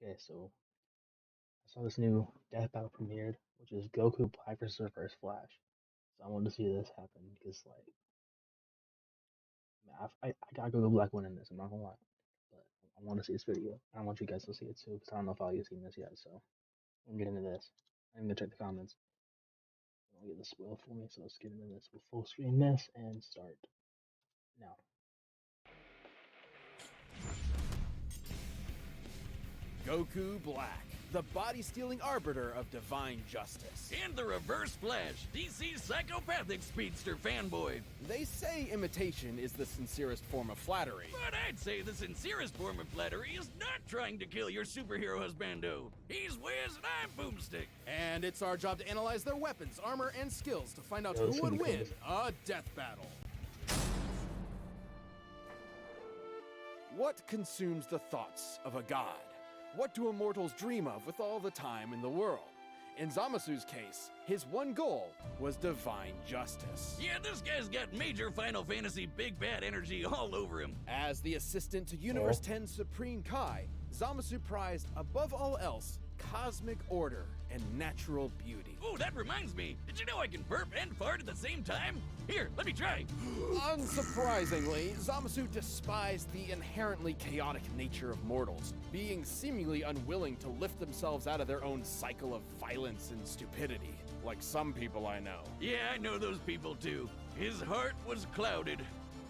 Okay, so I saw this new Death Battle premiered, which is Goku Black versus Reverse Flash. So I wanted to see this happen because, like, man, I got Goku Black winning this. I'm not gonna lie, but I want to see this video. I want you guys to see it too, because I don't know if all you've seen this yet. So I'm gonna get into this. I'm gonna check the comments. I'll get the spoil for me. So let's get into this. We'll full screen this and start now. Goku Black, the body-stealing arbiter of divine justice. And the Reverse Flash, DC's psychopathic speedster fanboy. They say imitation is the sincerest form of flattery. But I'd say the sincerest form of flattery is not trying to kill your superhero husbando. He's Wiz and I'm Boomstick. And it's our job to analyze their weapons, armor, and skills to find out Yeah, this who should would be win cool. a death battle. What consumes the thoughts of a god? What do immortals dream of with all the time in the world? In Zamasu's case, his one goal was divine justice. Yeah, this guy's got major Final Fantasy big bad energy all over him. As the assistant to Universe 10's Supreme Kai, Zamasu prized, above all else, cosmic order and natural beauty. Oh, that reminds me. Did you know I can burp and fart at the same time? Here, let me try. Unsurprisingly, Zamasu despised the inherently chaotic nature of mortals, being seemingly unwilling to lift themselves out of their own cycle of violence and stupidity, like some people I know. Yeah, I know those people too. His heart was clouded.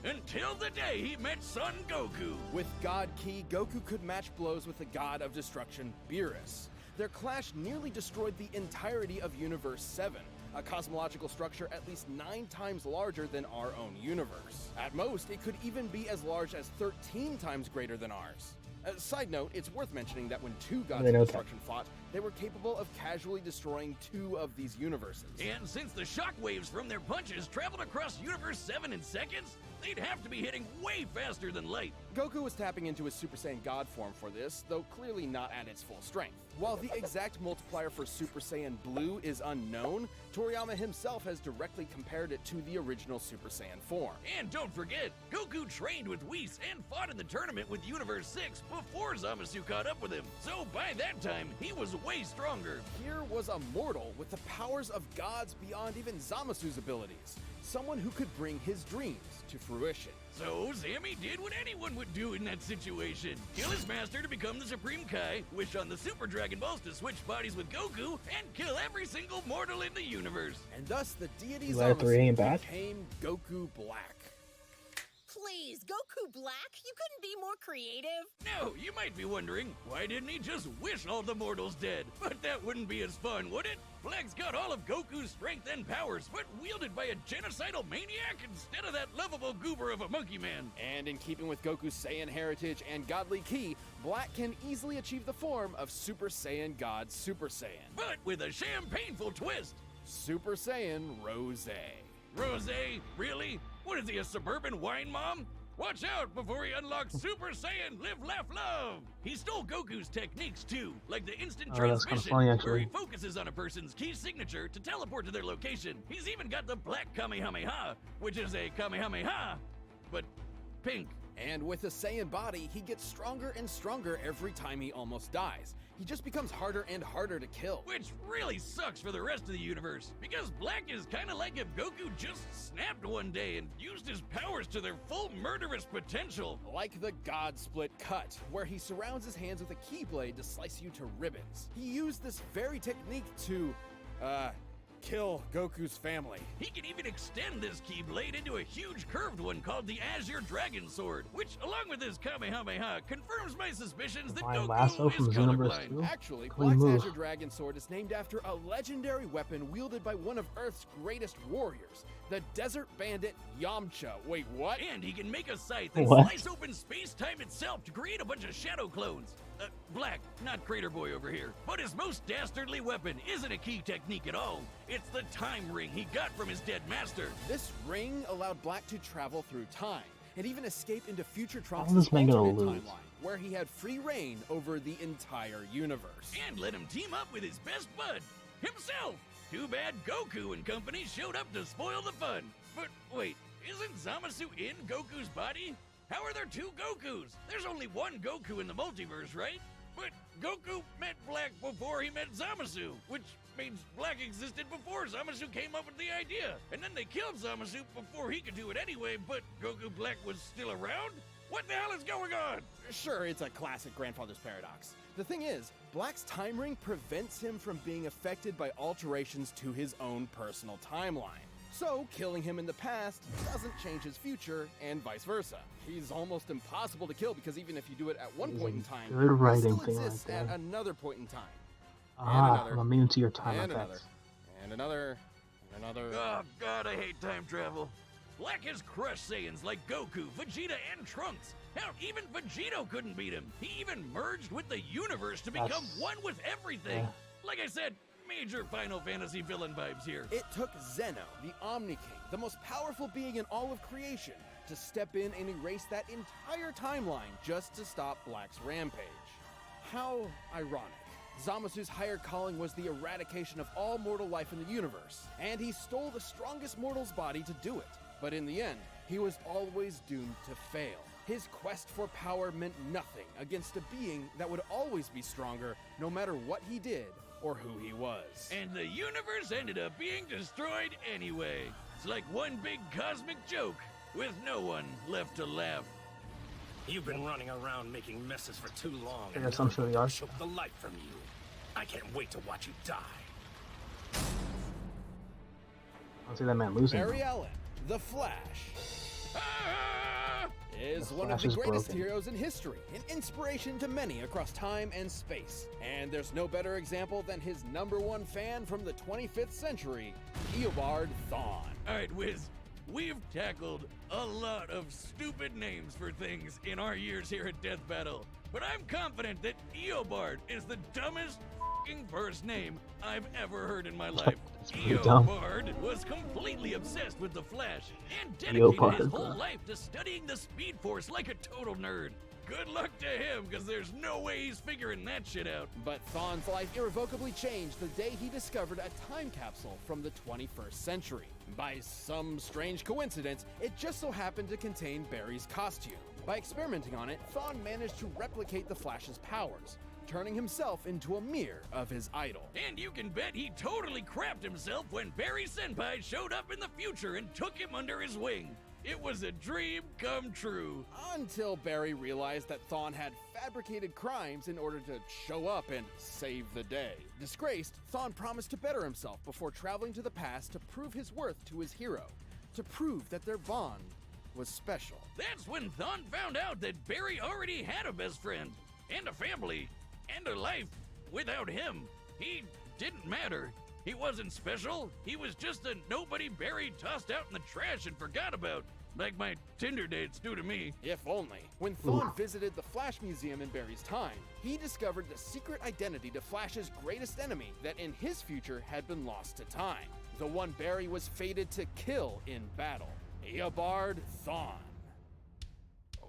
Until the day he met Son Goku. With God Ki, Goku could match blows with the god of destruction, Beerus. Their clash nearly destroyed the entirety of Universe 7, a cosmological structure at least 9 times larger than our own universe. At most, it could even be as large as 13 times greater than ours. Side note, it's worth mentioning that when 2 gods of destruction fought, they were capable of casually destroying 2 of these universes. And since the shockwaves from their punches traveled across Universe 7 in seconds, they'd have to be hitting way faster than light. Goku was tapping into his Super Saiyan God form for this, though clearly not at its full strength. While the exact multiplier for Super Saiyan Blue is unknown, Toriyama himself has directly compared it to the original Super Saiyan form. And don't forget, Goku trained with Whis and fought in the tournament with Universe 6 before Zamasu caught up with him. So by that time, he was way stronger. Here was a mortal with the powers of gods beyond even Zamasu's abilities. Someone who could bring his dreams to fruition. So Sammy did what anyone would do in that situation. Kill his master to become the Supreme Kai, wish on the Super Dragon Balls to switch bodies with Goku, and kill every single mortal in the universe. And thus the deity You let 3 Zamasu back? became Goku Black. Please, Goku Black? You couldn't be more creative? Now, you might be wondering, why didn't he just wish all the mortals dead? But that wouldn't be as fun, would it? Black's got all of Goku's strength and powers, but wielded by a genocidal maniac instead of that lovable goober of a monkey man. And in keeping with Goku's Saiyan heritage and godly ki, Black can easily achieve the form of Super Saiyan God Super Saiyan. But with a champagneful twist. Super Saiyan Rose. Rosé? Really? What is he, a suburban wine mom? Watch out before he unlocks Super Saiyan Live, Laugh, Love! He stole Goku's techniques too, like the instant Oh, that's kinda transmission, funny, where actually. he focuses on a person's key signature to teleport to their location. He's even got the Black Kamehameha, which is a Kamehameha, but pink. And with a Saiyan body, he gets stronger and stronger every time he almost dies. He just becomes harder and harder to kill. Which really sucks for the rest of the universe, because Black is kinda like if Goku just snapped one day and used his powers to their full murderous potential. Like the God Split Cut, where he surrounds his hands with a keyblade to slice you to ribbons. He used this very technique to, kill Goku's family. He can even extend this Keyblade into a huge curved one called the Azure Dragon Sword, which, along with his Kamehameha, confirms my suspicions that Divine Goku Lasso is from Xenoverse colorblind. 2? Actually, Clean Black's move. Azure Dragon Sword is named after a legendary weapon wielded by one of Earth's greatest warriors, the Desert Bandit Yamcha. Wait, what? And he can make a scythe and What? slice open space-time itself to create a bunch of shadow clones. Black, not Crater Boy over here. But his most dastardly weapon isn't a key technique at all. It's the time ring he got from his dead master. This ring allowed Black to travel through time and even escape into future Trunks' How's this man gonna alternate lose? timeline, where he had free reign over the entire universe. And let him team up with his best bud, himself. Too bad Goku and company showed up to spoil the fun. But wait, isn't Zamasu in Goku's body? How are there 2 Gokus? There's only one Goku in the multiverse, right? But Goku met Black before he met Zamasu, which means Black existed before Zamasu came up with the idea. And then they killed Zamasu before he could do it anyway, but Goku Black was still around? What the hell is going on? Sure, it's a classic grandfather's paradox. The thing is, Black's time ring prevents him from being affected by alterations to his own personal timeline. So, killing him in the past doesn't change his future, and vice versa. He's almost impossible to kill because even if you do it at one point in time, good he writing still thing exists right at there. another point in time. I'm immune to your time and effects. another, and another. Oh god, I hate time travel. Black has crushed Saiyans like Goku, Vegeta, and Trunks. Hell, even Vegito couldn't beat him. He even merged with the universe to become one with everything. Like I said, major Final Fantasy villain vibes here. It took Zeno, the Omni King, the most powerful being in all of creation, to step in and erase that entire timeline just to stop Black's rampage. How ironic. Zamasu's higher calling was the eradication of all mortal life in the universe, and he stole the strongest mortal's body to do it. But in the end, he was always doomed to fail. His quest for power meant nothing against a being that would always be stronger no matter what he did or who he was. And the universe ended up being destroyed anyway. It's like one big cosmic joke with no one left to laugh. You've been running around making messes for too long. I guess I'm sure they are. Choke the life from you. I can't wait to watch you die. I don't see that man losing. Barry Allen, the Flash, is one of Flash the is greatest broken. heroes in history, an inspiration to many across time and space. And there's no better example than his #1 fan from the 25th century, Eobard Thawne. Alright, Wiz, we've tackled a lot of stupid names for things in our years here at Death Battle, but I'm confident that Eobard is the dumbest f***ing first name I've ever heard in my life. That's pretty dumb. Eobard was completely obsessed with the Flash and dedicated his Eobard, whole huh? life to studying the Speed Force like a total nerd. Good luck to him, because there's no way he's figuring that shit out. But Thawne's life irrevocably changed the day he discovered a time capsule from the 21st century. By some strange coincidence, it just so happened to contain Barry's costume. By experimenting on it, Thawne managed to replicate the Flash's powers, turning himself into a mirror of his idol. And you can bet he totally crapped himself when Barry Senpai showed up in the future and took him under his wing. It was a dream come true. Until Barry realized that Thawne had fabricated crimes in order to show up and save the day. Disgraced, Thawne promised to better himself before traveling to the past to prove his worth to his hero, to prove that their bond was special. That's when Thawne found out that Barry already had a best friend, and a family, and a life. Without him, he didn't matter. He wasn't special. He was just a nobody Barry tossed out in the trash and forgot about. Like my Tinder dates do to me. If only. When Thawne visited the Flash Museum in Barry's time, he discovered the secret identity to Flash's greatest enemy that in his future had been lost to time. The one Barry was fated to kill in battle. Eobard Thawne.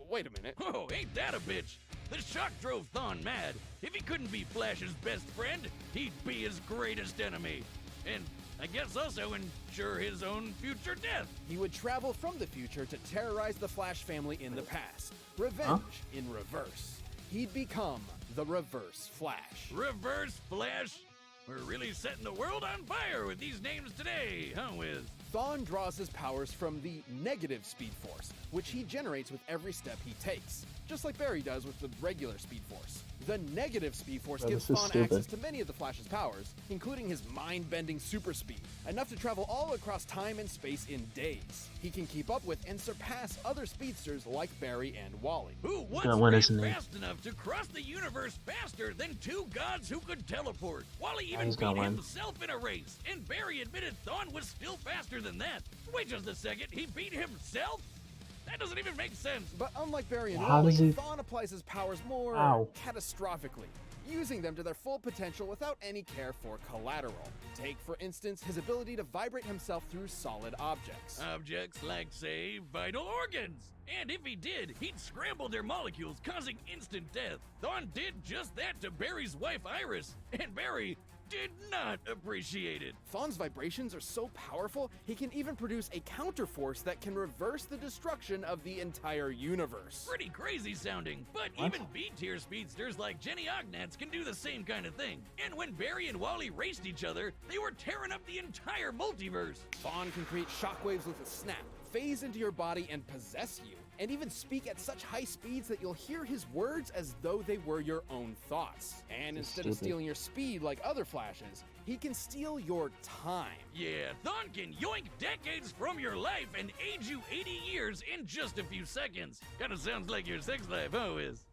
Wait a minute. Oh, ain't that a bitch? The shock drove Thawne mad. If he couldn't be Flash's best friend, he'd be his greatest enemy. And I guess also ensure his own future death. He would travel from the future to terrorize the Flash family in the past. Revenge in reverse. He'd become the Reverse Flash. Reverse Flash? We're really setting the world on fire with these names today, huh, Wiz? Thawne draws his powers from the negative Speed Force, which he generates with every step he takes, just like Barry does with the regular Speed Force. The negative Speed Force gives this is Thawne stupid. access to many of the Flash's powers, including his mind-bending super speed, enough to travel all across time and space in days. He can keep up with and surpass other speedsters like Barry and Wally. Who once gonna win, ran isn't he? fast enough to cross the universe faster than two gods who could teleport. Wally even he's beat gonna win. himself in a race, and Barry admitted Thawne was still faster than that. Wait just a second, he beat himself? That doesn't even make sense. But unlike Barry and How Wally, does he- Thawne applies his powers more catastrophically, using them to their full potential without any care for collateral. Take, for instance, his ability to vibrate himself through solid objects. Objects like, say, vital organs. And if he did, he'd scramble their molecules, causing instant death. Thawne did just that to Barry's wife, Iris. And Barry did not appreciate it. Thawne's vibrations are so powerful, he can even produce a counterforce that can reverse the destruction of the entire universe. Pretty crazy sounding, but What? even B-tier speedsters like Jenny Ognats can do the same kind of thing. And when Barry and Wally raced each other, they were tearing up the entire multiverse. Thawne can create shockwaves with a snap, phase into your body and possess you, and even speak at such high speeds that you'll hear his words as though they were your own thoughts. And That's instead of stupid. stealing your speed like other Flashes, he can steal your time. Yeah, Thawne can yoink decades from your life and age you 80 years in just a few seconds. Kinda sounds like your sex life, huh, Wiz?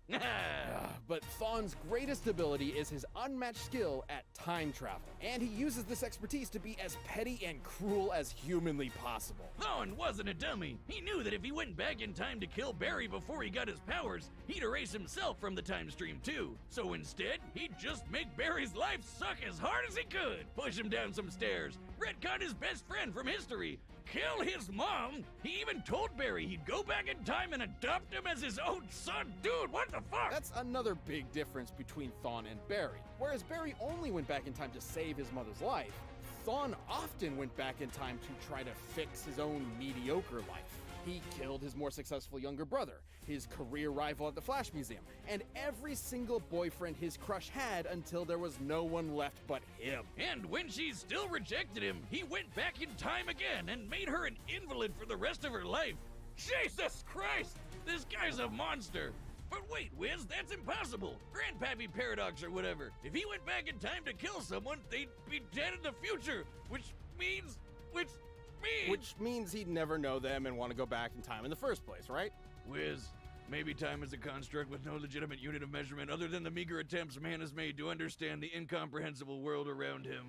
But Thawne's greatest ability is his unmatched skill at time travel, and he uses this expertise to be as petty and cruel as humanly possible. Thawne wasn't a dummy. He knew that if he went back in time to kill Barry before he got his powers, he'd erase himself from the time stream too. So instead, he'd just make Barry's life suck as hard as he could, push him down some stairs, retcon his best friend from history, kill his mom. He even told Barry he'd go back in time and adopt him as his own son. Dude, what the fuck? That's another big difference between Thawne and Barry. Whereas Barry only went back in time to save his mother's life, Thawne often went back in time to try to fix his own mediocre life. He killed his more successful younger brother, his career rival at the Flash Museum, and every single boyfriend his crush had until there was no one left but him. And when she still rejected him, he went back in time again and made her an invalid for the rest of her life. Jesus Christ! This guy's a monster! But wait, Wiz, that's impossible. Grandpappy Paradox or whatever. If he went back in time to kill someone, they'd be dead in the future, which means... Which means he'd never know them and want to go back in time in the first place, right? Wiz, maybe time is a construct with no legitimate unit of measurement other than the meager attempts man has made to understand the incomprehensible world around him.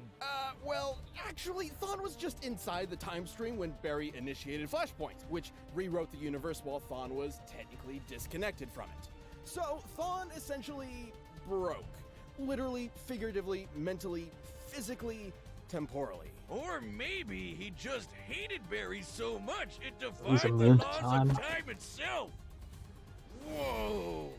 Well, actually, Thawne was just inside the time stream when Barry initiated Flashpoint, which rewrote the universe while Thawne was technically disconnected from it. So, Thawne essentially broke. Literally, figuratively, mentally, physically, temporally. Or maybe he just hated Barry so much it He's defied the immune to laws time. of time itself. Whoa!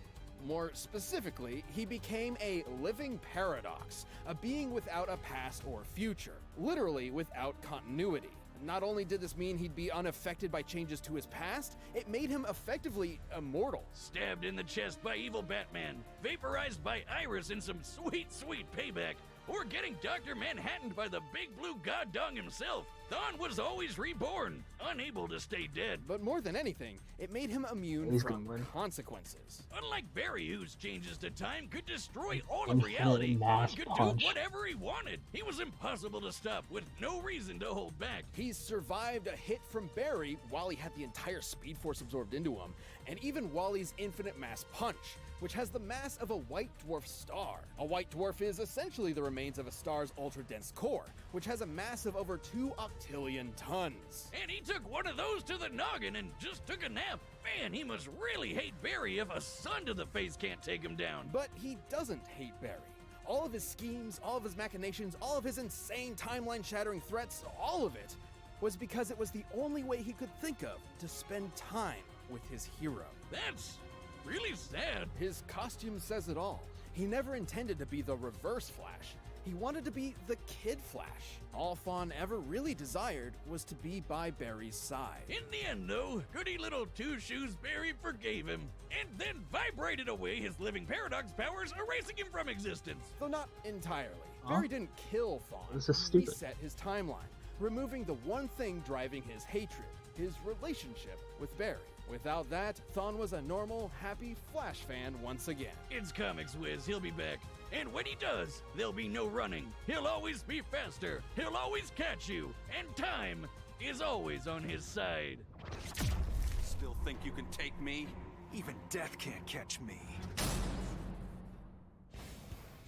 More specifically, he became a living paradox, a being without a past or future, literally without continuity. Not only did this mean he'd be unaffected by changes to his past, it made him effectively immortal. Stabbed in the chest by evil Batman, vaporized by Iris in some sweet, sweet payback, or getting Dr. Manhattan by the big blue god dong himself, Thawne was always reborn, unable to stay dead. But more than anything, it made him immune He's from gonna win. consequences. Unlike Barry, whose changes to time could destroy all of Infinite reality, mass Thawne could punch. do whatever he wanted. He was impossible to stop, with no reason to hold back. He survived a hit from Barry while he had the entire Speed Force absorbed into him, and even Wally's infinite mass punch, which has the mass of a white dwarf star. A white dwarf is essentially the remains of a star's ultra-dense core, which has a mass of over 2 octillion tons. And he took one of those to the noggin and just took a nap. Man, he must really hate Barry if a sun to the face can't take him down. But he doesn't hate Barry. All of his schemes, all of his machinations, all of his insane timeline-shattering threats, all of it was because it was the only way he could think of to spend time with his hero. That's really sad. His costume says it all. He never intended to be the Reverse Flash. He wanted to be the Kid Flash. All Thawne ever really desired was to be by Barry's side. In the end, though, goody little Two Shoes Barry forgave him, and then vibrated away his living paradox powers, erasing him from existence. Though not entirely. Huh? Barry didn't kill Thawne. This is He stupid. reset his timeline, removing the one thing driving his hatred, his relationship with Barry. Without that, Thawne was a normal, happy Flash fan once again. It's comics, Wiz. He'll be back. And when he does, there'll be no running. He'll always be faster. He'll always catch you. And time is always on his side. Still think you can take me? Even death can't catch me.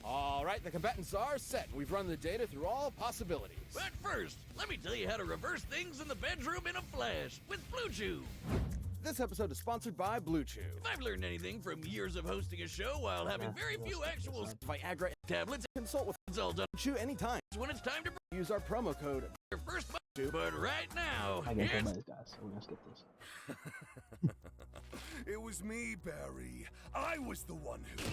All right, the combatants are set. We've run the data through all possibilities. But first, let me tell you how to reverse things in the bedroom in a flash with Blue Chew. This episode is sponsored by Blue Chew. If I've learned anything from years of hosting a show while having Yeah, very we'll few skip actual this Viagra. tablets, Consult with it's all done Blue Chew anytime. when it's time to bring Use our promo code. your first month. But right now, I can kill here's those guys, so we're gonna skip this. It was me, Barry. I was the one who...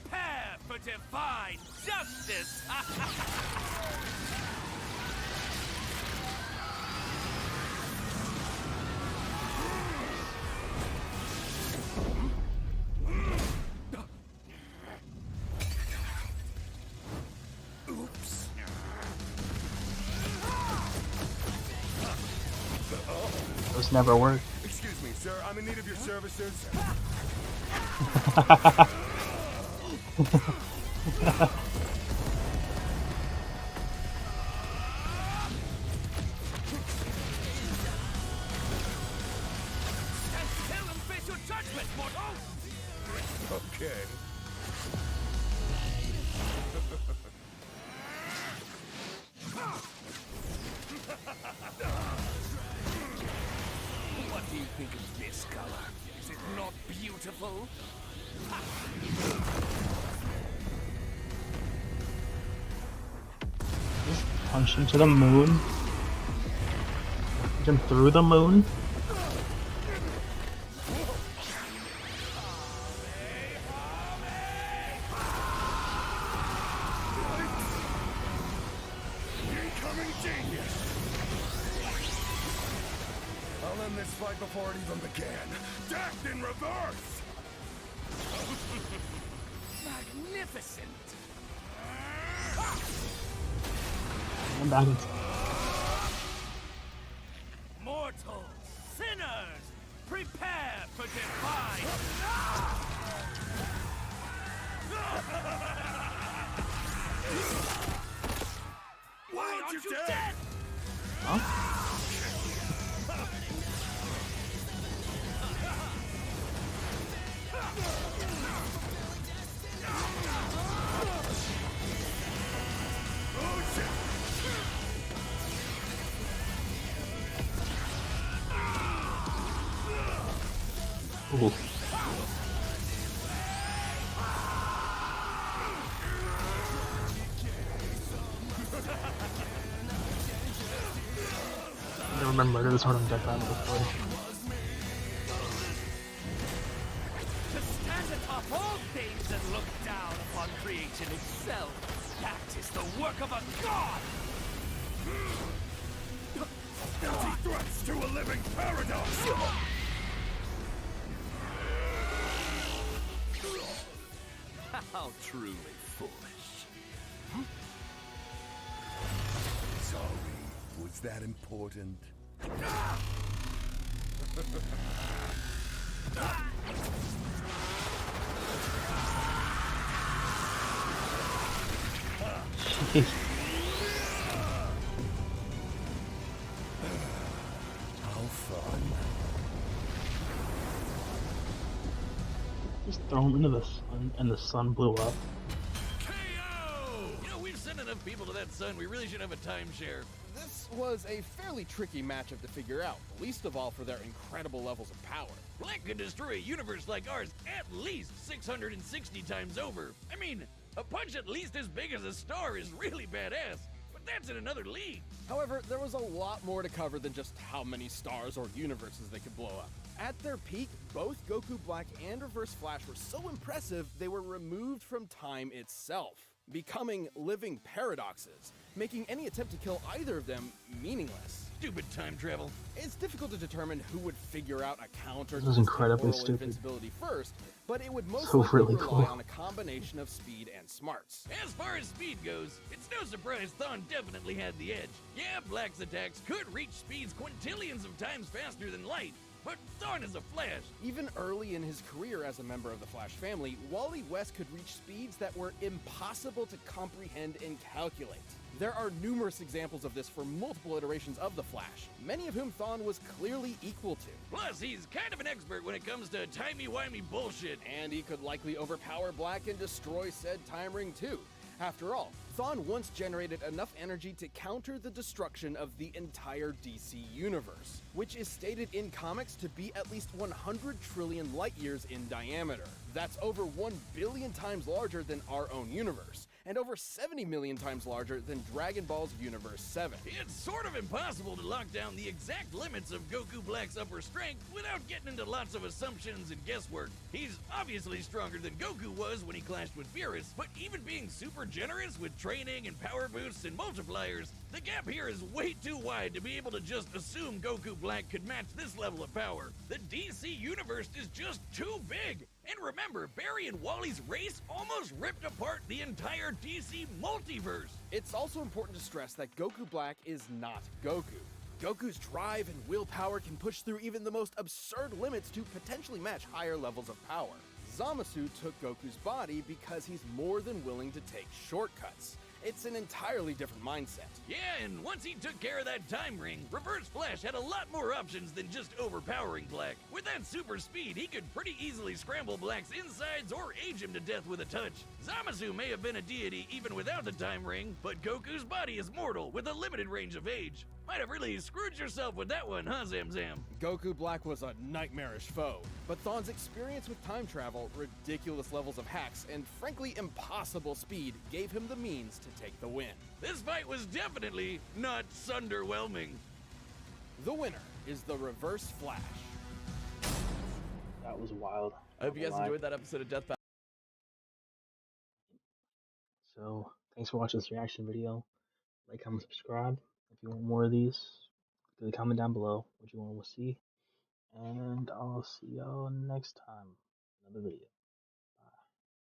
Prepare for divine justice! Oops. Those never work. Excuse me, sir. I'm in need of your services. Stand still and face your judgment, mortal! Okay. What do you think of this color? Is it not beautiful? Punch into the moon. Punch him through the moon. Incoming genius! I'll end this fight before it even began. Death in reverse! Magnificent! I'm back. Mortals, sinners, prepare for divine! Why aren't you dead? Ooh. I never been murdered this hard on Deathbattle before. To stand atop all things and look down upon creation itself. That is the work of a god! Empty threats to a living paradox! How truly foolish. Sorry, was that important? Jeez. How fun. Just throw him into the sun, and the sun blew up. KO! You know, we've sent enough people to that sun, we really should have a timeshare. This was a fairly tricky matchup to figure out, least of all for their incredible levels of power. Black could destroy a universe like ours at least 660 times over. I mean, a punch at least as big as a star is really badass, but that's in another league. However, there was a lot more to cover than just how many stars or universes they could blow up. At their peak, both Goku Black and Reverse Flash were so impressive they were removed from time itself, becoming living paradoxes, making any attempt to kill either of them meaningless. Stupid time travel. It's difficult to determine who would figure out a counter This to is this incredibly temporal stupid. invincibility first, but it would most So likely really rely cool. on a combination of speed and smarts. As far as speed goes, it's no surprise Thawne definitely had the edge. Yeah, Black's attacks could reach speeds quintillions of times faster than light, but Thawne is a Flash. Even early in his career as a member of the Flash family, Wally West could reach speeds that were impossible to comprehend and calculate. There are numerous examples of this for multiple iterations of the Flash, many of whom Thawne was clearly equal to. Plus, he's kind of an expert when it comes to timey-wimey bullshit. And he could likely overpower Black and destroy said time ring too. After all, Thawne once generated enough energy to counter the destruction of the entire DC universe, which is stated in comics to be at least 100 trillion light years in diameter. That's over 1 billion times larger than our own universe, and over 70 million times larger than Dragon Ball's Universe 7. It's sort of impossible to lock down the exact limits of Goku Black's upper strength without getting into lots of assumptions and guesswork. He's obviously stronger than Goku was when he clashed with Beerus, but even being super generous with training and power boosts and multipliers, the gap here is way too wide to be able to just assume Goku Black could match this level of power. The DC universe is just too big. And remember, Barry and Wally's race almost ripped apart the entire DC multiverse. It's also important to stress that Goku Black is not Goku. Goku's drive and willpower can push through even the most absurd limits to potentially match higher levels of power. Zamasu took Goku's body because he's more than willing to take shortcuts. It's an entirely different mindset. Yeah, and once he took care of that time ring, Reverse Flash had a lot more options than just overpowering Black. With that super speed, he could pretty easily scramble Black's insides or age him to death with a touch. Zamasu may have been a deity even without the time ring, but Goku's body is mortal with a limited range of age. Might have really screwed yourself with that one, huh, Zamzam? Goku Black was a nightmarish foe, but Thon's experience with time travel, ridiculous levels of hacks, and frankly impossible speed gave him the means to take the win. This fight was definitely not sunderwhelming. The winner is the Reverse Flash. That was wild. I hope you guys enjoyed that episode of Deathbattle. So, thanks for watching this reaction video. Like, comment, subscribe. If you want more of these, leave a comment down below what you want to see. And I'll see y'all next time. Another video.